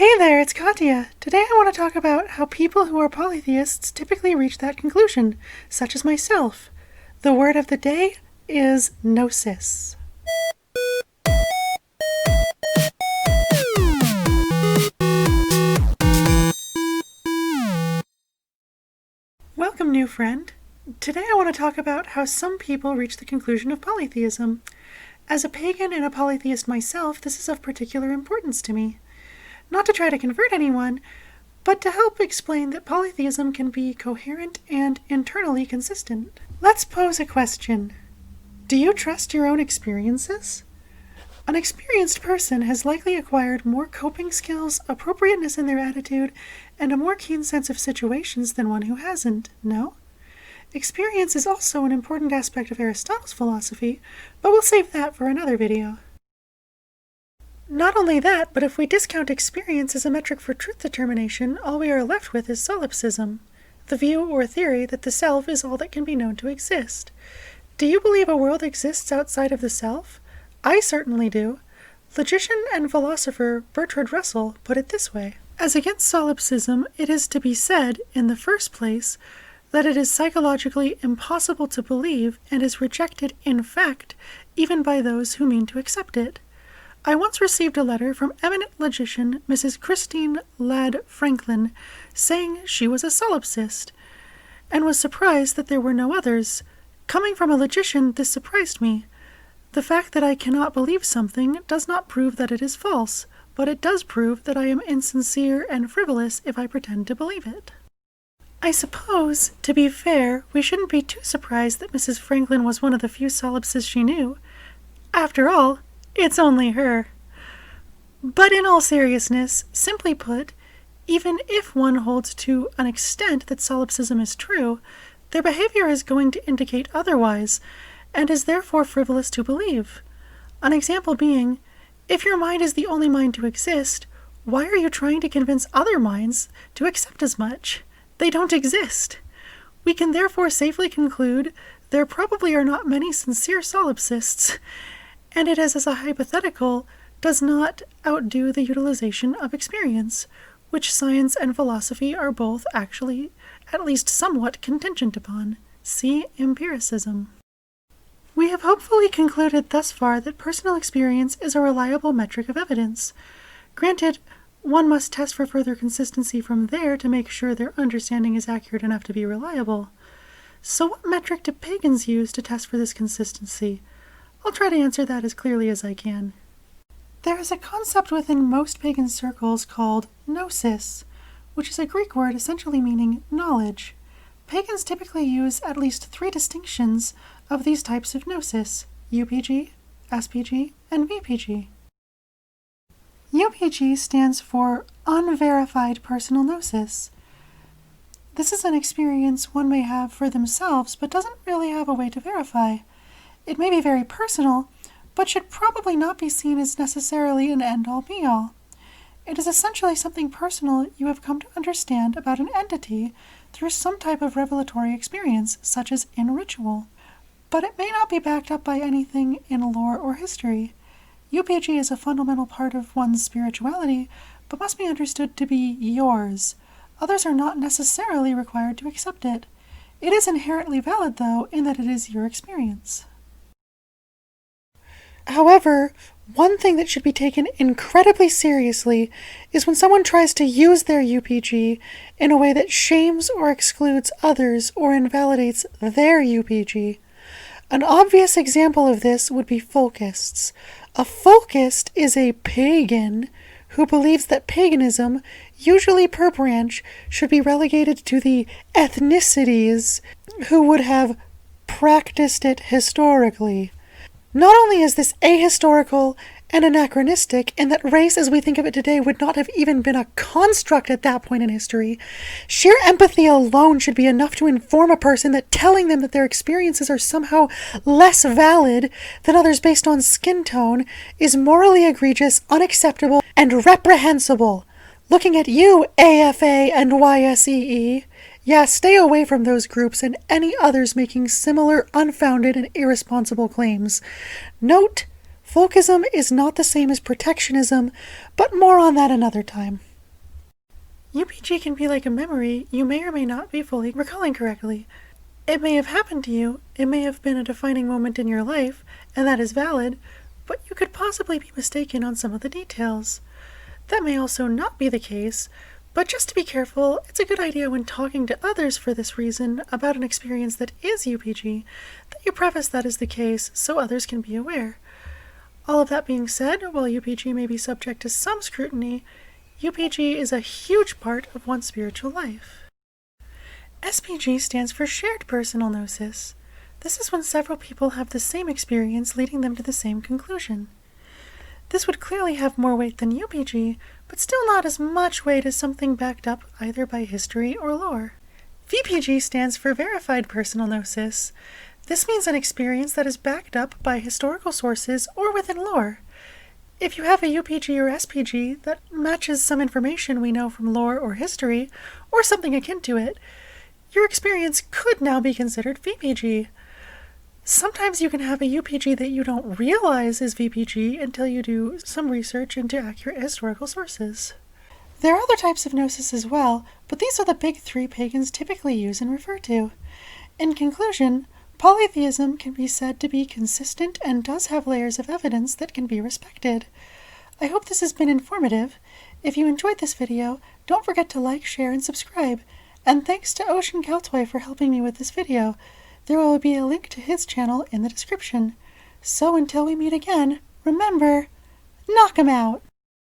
Hey there, it's Katya. Today I want to talk about how people who are polytheists typically reach that conclusion, such as myself. The word of the day is gnosis. Welcome, new friend. Today I want to talk about how some people reach the conclusion of polytheism. As a pagan and a polytheist myself, this is of particular importance to me. Not to try to convert anyone, but to help explain that polytheism can be coherent and internally consistent. Let's pose a question. Do you trust your own experiences? An experienced person has likely acquired more coping skills, appropriateness in their attitude, and a more keen sense of situations than one who hasn't, no? Experience is also an important aspect of Aristotle's philosophy, but we'll save that for another video. Not only that, but if we discount experience as a metric for truth determination, all we are left with is solipsism, the view or theory that the self is all that can be known to exist. Do you believe a world exists outside of the self? I certainly do. Logician and philosopher Bertrand Russell put it this way. As against solipsism, it is to be said, in the first place, that it is psychologically impossible to believe and is rejected in fact, even by those who mean to accept it. I once received a letter from eminent logician Mrs. Christine Ladd Franklin saying she was a solipsist, and was surprised that there were no others. Coming from a logician, this surprised me. The fact that I cannot believe something does not prove that it is false, but it does prove that I am insincere and frivolous if I pretend to believe it. I suppose, to be fair, we shouldn't be too surprised that Mrs. Franklin was one of the few solipsists she knew. After all, it's only her. But in all seriousness, simply put, even if one holds to an extent that solipsism is true, their behavior is going to indicate otherwise, and is therefore frivolous to believe. An example being, if your mind is the only mind to exist, why are you trying to convince other minds to accept as much? They don't exist. We can therefore safely conclude there probably are not many sincere solipsists, and it as a hypothetical does not outdo the utilization of experience, which science and philosophy are both actually at least somewhat contingent upon. See empiricism. We have hopefully concluded thus far that personal experience is a reliable metric of evidence. Granted, one must test for further consistency from there to make sure their understanding is accurate enough to be reliable. So what metric do pagans use to test for this consistency? I'll try to answer that as clearly as I can. There is a concept within most pagan circles called gnosis, which is a Greek word essentially meaning knowledge. Pagans typically use at least 3 distinctions of these types of gnosis: UPG, SPG, and VPG. UPG stands for unverified personal gnosis. This is an experience one may have for themselves, but doesn't really have a way to verify. It may be very personal, but should probably not be seen as necessarily an end-all be-all. It is essentially something personal you have come to understand about an entity through some type of revelatory experience, such as in ritual. But it may not be backed up by anything in lore or history. UPG is a fundamental part of one's spirituality, but must be understood to be yours. Others are not necessarily required to accept it. It is inherently valid, though, in that it is your experience. However, one thing that should be taken incredibly seriously is when someone tries to use their UPG in a way that shames or excludes others or invalidates their UPG. An obvious example of this would be folkists. A folkist is a pagan who believes that paganism, usually per branch, should be relegated to the ethnicities who would have practiced it historically. Not only is this ahistorical and anachronistic in that race as we think of it today would not have even been a construct at that point in history, sheer empathy alone should be enough to inform a person that telling them that their experiences are somehow less valid than others based on skin tone is morally egregious, unacceptable, and reprehensible. Looking at you, AFA and YSEE, yeah, stay away from those groups and any others making similar unfounded and irresponsible claims. Note, folkism is not the same as protectionism, but more on that another time. UPG can be like a memory you may or may not be fully recalling correctly. It may have happened to you, it may have been a defining moment in your life, and that is valid, but you could possibly be mistaken on some of the details. That may also not be the case, but just to be careful, it's a good idea when talking to others for this reason about an experience that is UPG, that you preface that is the case so others can be aware. All of that being said, while UPG may be subject to some scrutiny, UPG is a huge part of one's spiritual life. SPG stands for Shared Personal Gnosis. This is when several people have the same experience leading them to the same conclusion. This would clearly have more weight than UPG, but still not as much weight as something backed up either by history or lore. VPG stands for Verified Personal Gnosis. This means an experience that is backed up by historical sources or within lore. If you have a UPG or SPG that matches some information we know from lore or history, or something akin to it, your experience could now be considered VPG. Sometimes you can have a UPG that you don't realize is VPG until you do some research into accurate historical sources. There are other types of gnosis as well, but these are the big three pagans typically use and refer to. In conclusion, polytheism can be said to be consistent and does have layers of evidence that can be respected. I hope this has been informative. If you enjoyed this video, don't forget to like, share, and subscribe. And thanks to Ocean Keltoi for helping me with this video. There will be a link to his channel in the description. So until we meet again, remember, knock 'em out!